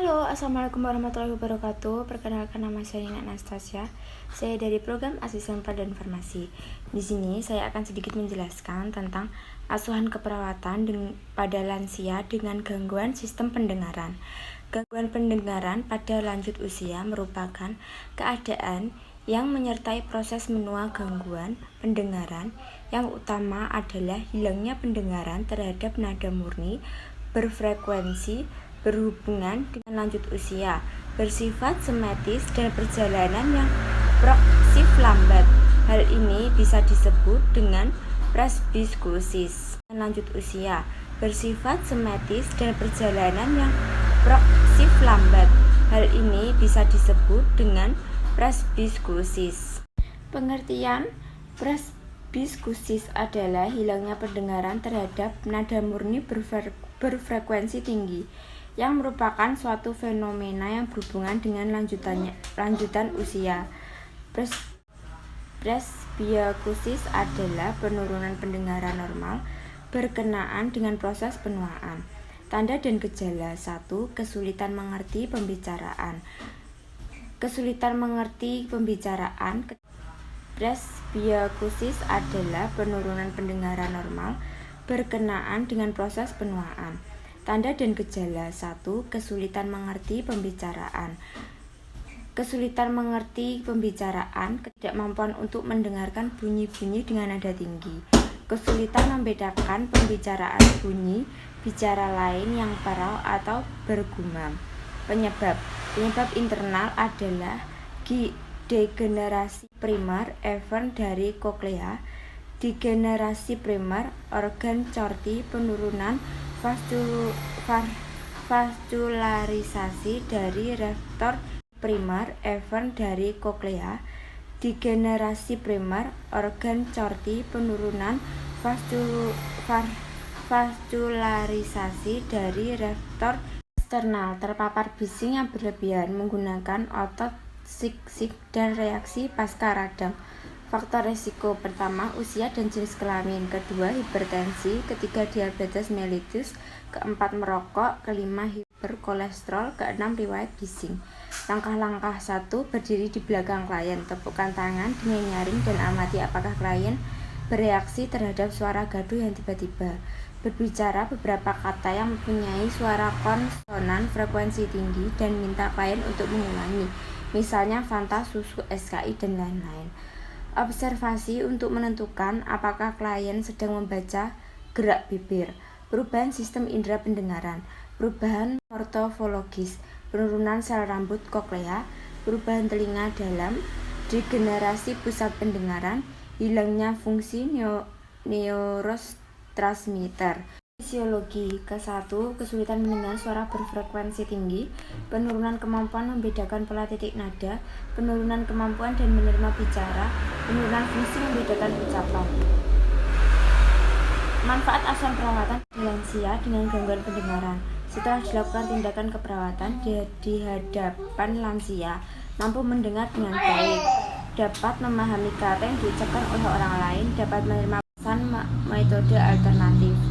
Halo, assalamualaikum warahmatullahi wabarakatuh. Perkenalkan, nama saya Nina Anastasia. Saya dari program Asisten Pelayanan Farmasi. Di sini saya akan sedikit menjelaskan tentang asuhan keperawatan pada lansia dengan gangguan sistem pendengaran. Gangguan pendengaran pada lanjut usia merupakan keadaan yang menyertai proses menua gangguan pendengaran. Yang utama adalah hilangnya pendengaran terhadap nada murni berfrekuensi berhubungan dengan lanjut usia, bersifat semetis dan perjalanan yang progresif lambat. Hal ini bisa disebut dengan presbiskusis. Lanjut usia, bersifat semetis dan perjalanan yang progresif lambat. Hal ini bisa disebut dengan presbiskusis. Pengertian presbiskusis adalah hilangnya pendengaran terhadap nada murni berfrekuensi tinggi, yang merupakan suatu fenomena yang berhubungan dengan lanjutan usia. Presbiokusis adalah penurunan pendengaran normal berkenaan dengan proses penuaan. Tanda dan gejala. 1. Kesulitan mengerti pembicaraan. Presbiokusis adalah penurunan pendengaran normal berkenaan dengan proses penuaan. Tanda dan gejala. 1. Kesulitan mengerti pembicaraan. Kesulitan mengerti pembicaraan, ketidakmampuan untuk mendengarkan bunyi-bunyi dengan nada tinggi. Kesulitan membedakan pembicaraan bunyi bicara lain yang parau atau bergumam. Penyebab internal adalah degenerasi primer event dari koklea, degenerasi primer organ corti, penurunan vascularisasi dari reflektor primer event dari koklea, degenerasi primer organ corti, penurunan vascularisasi dari reflektor eksternal, terpapar bising yang berlebihan menggunakan otot siksik dan reaksi pasca radang. Faktor risiko: pertama, usia dan jenis kelamin. Kedua, hipertensi. Ketiga, diabetes mellitus. Keempat, merokok. Kelima, hiperkolesterol. Keenam, riwayat bising. Langkah-langkah: 1. Berdiri di belakang klien, tepukkan tangan dengan nyaring dan amati apakah klien bereaksi terhadap suara gaduh yang tiba-tiba. Berbicara beberapa kata yang mempunyai suara konsonan frekuensi tinggi dan minta klien untuk mengulangi, misalnya Fanta, susu, SKI, dan lain-lain. Observasi untuk menentukan apakah klien sedang membaca gerak bibir. Perubahan sistem indera pendengaran. Perubahan morfologis, penurunan sel rambut koklea, perubahan telinga dalam, degenerasi pusat pendengaran, hilangnya fungsi neurotransmitter. Fisiologi. Ke-1. Kesulitan mendengar suara berfrekuensi tinggi, penurunan kemampuan membedakan pola titik nada, penurunan kemampuan dan menerima bicara, penurunan fungsi membedakan ucapan. Manfaat asuhan perawatan lansia dengan gangguan pendengaran. Setelah dilakukan tindakan keperawatan di hadapan lansia, mampu mendengar dengan baik, dapat memahami kata yang diucapkan oleh orang lain, dapat menerima pesan metode alternatif.